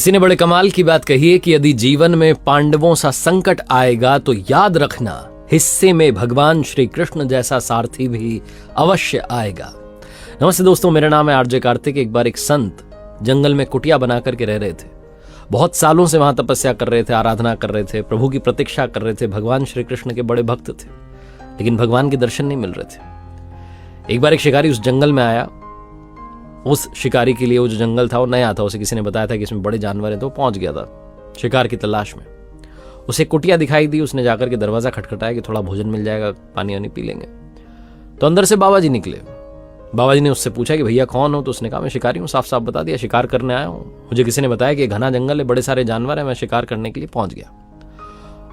किसी ने बड़े कमाल की बात कही है कि यदि जीवन में पांडवों सा संकट आएगा तो याद रखना हिस्से में भगवान श्री कृष्ण जैसा सारथी भी अवश्य आएगा। नमस्ते दोस्तों, मेरा नाम है आरजे कार्तिक। एक बार एक संत जंगल में कुटिया बना करके रह रहे थे। बहुत सालों से वहां तपस्या कर रहे थे, आराधना कर रहे थे, प्रभु की प्रतीक्षा कर रहे थे। भगवान श्री कृष्ण के बड़े भक्त थे, लेकिन भगवान के दर्शन नहीं मिल रहे थे। एक बार एक शिकारी उस जंगल में आया। उस शिकारी के लिए वो जो जंगल था वो नया था। उसे किसी ने बताया था कि इसमें बड़े जानवर हैं, तो वो पहुंच गया था शिकार की तलाश में। उसे कुटिया दिखाई दी। उसने जाकर के दरवाजा खटखटाया कि थोड़ा भोजन मिल जाएगा, पानी वानी पी लेंगे। तो अंदर से बाबा जी निकले। बाबा जी ने उससे पूछा कि भैया कौन हो? तो उसने कहा मैं शिकारी हूँ। साफ साफ बता दिया, शिकार करने आया हूँ। मुझे किसी ने बताया कि घना जंगल है, बड़े सारे जानवर है, मैं शिकार करने के लिए पहुंच गया।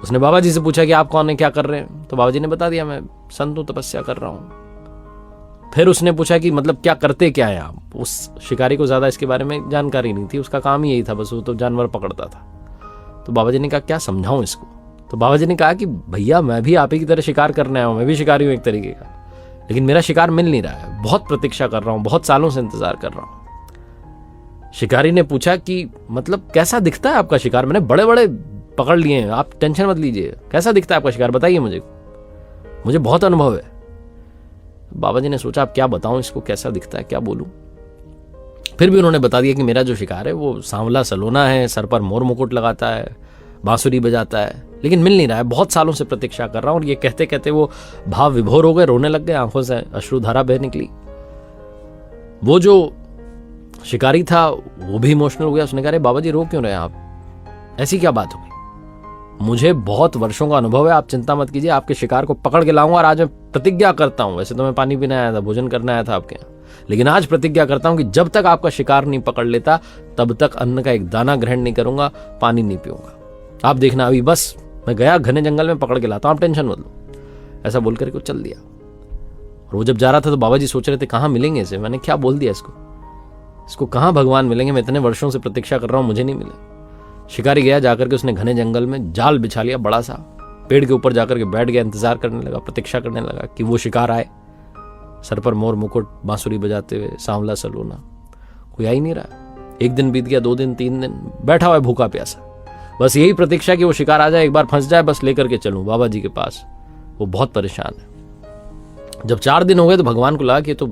उसने बाबा जी से पूछा कि आप कौन है, क्या कर रहे हैं? तो बाबा जी ने बता दिया मैं संत हूँ, तपस्या कर रहा हूँ। फिर उसने पूछा कि मतलब क्या करते क्या है आप? उस शिकारी को ज्यादा इसके बारे में जानकारी नहीं थी, उसका काम ही यही था, बस वो तो जानवर पकड़ता था। तो बाबा जी ने कहा क्या समझाऊं इसको? तो बाबा जी ने कहा कि भैया मैं भी आप ही की तरह शिकार करने आया हूं, मैं भी शिकारी हूं एक तरीके का, लेकिन मेरा शिकार मिल नहीं रहा है। बहुत प्रतीक्षा कर रहा हूं, बहुत सालों से इंतजार कर रहा हूं। शिकारी ने पूछा कि मतलब कैसा दिखता है आपका शिकार? मैंने बड़े बड़े पकड़ लिए हैं, आप टेंशन मत लीजिए। कैसा दिखता है आपका शिकार, बताइए मुझे बहुत अनुभव है। बाबा जी ने सोचा अब क्या बताऊं इसको, कैसा दिखता है, क्या बोलूं। फिर भी उन्होंने बता दिया कि मेरा जो शिकार है वो सांवला सलोना है, सर पर मोर मुकुट लगाता है, बांसुरी बजाता है, लेकिन मिल नहीं रहा है। बहुत सालों से प्रतीक्षा कर रहा हूं। और ये कहते कहते वो भाव विभोर हो गए, रोने लग गए, आंखों से अश्रुधारा बह निकली। वो जो शिकारी था वो भी इमोशनल हो गया। उसने कहा बाबा जी रो क्यों रहे आप, ऐसी क्या बात हो गई? मुझे बहुत वर्षों का अनुभव है, आप चिंता मत कीजिए, आपके शिकार को पकड़ के लाऊंगा। और आज मैं प्रतिज्ञा करता हूं, वैसे तो मैं पानी पीने आया था, भोजन करने आया था आपके यहाँ, लेकिन आज प्रतिज्ञा करता हूं कि जब तक आपका शिकार नहीं पकड़ लेता तब तक अन्न का एक दाना ग्रहण नहीं करूंगा, पानी नहीं पीऊंगा। आप देखना, अभी बस मैं गया घने जंगल में, पकड़ के लाता हूं, आप टेंशन मत लो। ऐसा बोल करके चल दिया। और वो जब जा रहा था तो बाबा जी सोच रहे थे कहां मिलेंगे इसे। मैंने क्या बोल दिया इसको कहां भगवान मिलेंगे? मैं इतने वर्षों से प्रतीक्षा कर रहा हूं, मुझे नहीं मिले। शिकारी गया, जाकर के उसने घने जंगल में जाल बिछा लिया बड़ा सा, पेड़ के ऊपर जाकर के बैठ गया, इंतजार करने लगा, प्रतीक्षा करने लगा कि वो शिकार आए, सर पर मोर मुकुट, बांसुरी बजाते हुए, सांवला सलोना। कोई आ ही नहीं रहा। एक दिन बीत गया, 2 दिन, 3 दिन, बैठा हुआ है भूखा प्यासा, बस यही प्रतीक्षा कि वो शिकार आ जाए, एक बार फंस जाए, बस लेकर के चलूं बाबा जी के पास। वो बहुत परेशान है। जब 4 दिन हो गए तो भगवान को लगा कि तो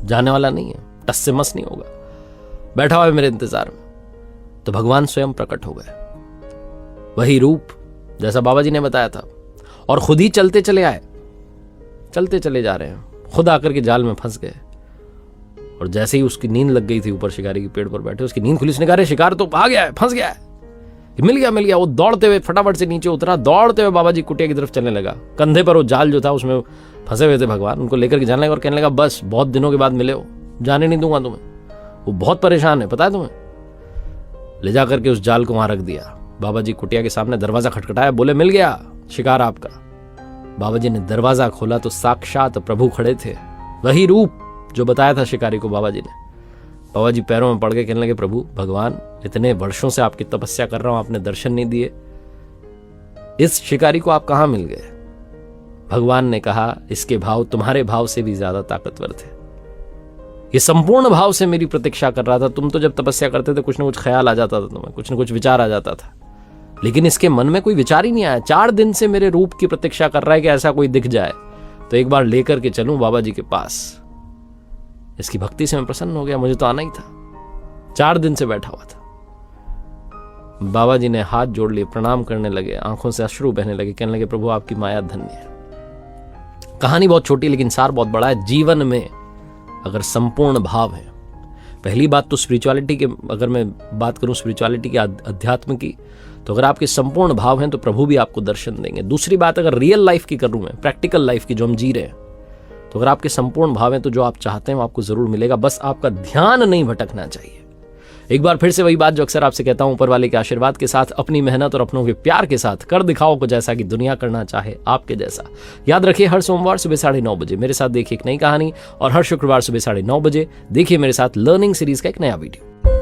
जाने वाला नहीं है, टस से मस नहीं होगा, बैठा हुआ है मेरे इंतजार में। तो भगवान स्वयं प्रकट हो गए, वही रूप जैसा बाबा जी ने बताया था, और खुद ही चलते चले आए, चलते चले जा रहे हैं, खुद आकर के जाल में फंस गए। और जैसे ही उसकी नींद लग गई थी, ऊपर शिकारी के पेड़ पर बैठे, उसकी नींद खुली। उसने कहा शिकार तो आ गया है, फंस गया है, मिल गया। वो दौड़ते हुए फटाफट से नीचे उतरा, दौड़ते हुए बाबा जी कुटिया की तरफ चलने लगा। कंधे पर वो जाल जो था उसमें फंसे हुए थे भगवान, उनको लेकर के जाने लगा और कहने लगा बस बहुत दिनों के बाद मिले हो, जाने नहीं दूंगा तुम्हें। वो बहुत परेशान है, पता है तुम्हें। ले जाकर के उस जाल को वहां रख दिया। बाबा जी कुटिया के सामने दरवाजा खटखटाया, बोले मिल गया शिकार आपका। बाबा जी ने दरवाजा खोला तो साक्षात प्रभु खड़े थे, वही रूप जो बताया था शिकारी को बाबा जी ने। बाबा जी पैरों में पड़ के कहने लगे प्रभु भगवान, इतने वर्षों से आपकी तपस्या कर रहा हूं, आपने दर्शन नहीं दिए, इस शिकारी को आप कहां मिल गए? भगवान ने कहा इसके भाव तुम्हारे भाव से भी ज्यादा ताकतवर थे। ये संपूर्ण भाव से मेरी प्रतीक्षा कर रहा था। तुम तो जब तपस्या करते थे कुछ ना कुछ ख्याल आ जाता था तुम्हें, कुछ ना कुछ विचार आ जाता था, लेकिन इसके मन में कोई विचार ही नहीं आया। 4 दिन से मेरे रूप की प्रतीक्षा कर रहा है कि ऐसा कोई दिख जाए तो एक बार लेकर के चलूं बाबा जी के पास। इसकी भक्ति से मैं प्रसन्न हो गया, मुझे तो आना ही था। 4 दिन से बैठा हुआ था। बाबा जी ने हाथ जोड़ लिए, प्रणाम करने लगे, आंखों से अश्रु बहने लगे, कहने लगे प्रभु आपकी माया धन्य है। कहानी बहुत छोटी लेकिन सार बहुत बड़ा है। जीवन में अगर संपूर्ण भाव है, पहली बात तो स्पिरिचुअलिटी के, अगर मैं बात करूं स्पिरिचुअलिटी के, अध्यात्म की, तो अगर आपके संपूर्ण भाव हैं तो प्रभु भी आपको दर्शन देंगे। दूसरी बात अगर रियल लाइफ की करूं मैं, प्रैक्टिकल लाइफ की जो हम जी रहे हैं, तो अगर आपके संपूर्ण भाव हैं तो जो आप चाहते हैं वो आपको जरूर मिलेगा, बस आपका ध्यान नहीं भटकना चाहिए। एक बार फिर से वही बात जो अक्सर आपसे कहता हूं, ऊपर वाले के आशीर्वाद के साथ, अपनी मेहनत और अपनों के प्यार के साथ कर दिखाओ को जैसा कि दुनिया करना चाहे आपके जैसा। याद रखिए हर सोमवार सुबह 9:30 बजे मेरे साथ देखिए एक नई कहानी, और हर शुक्रवार सुबह 9:30 बजे देखिए मेरे साथ लर्निंग सीरीज का एक नया वीडियो।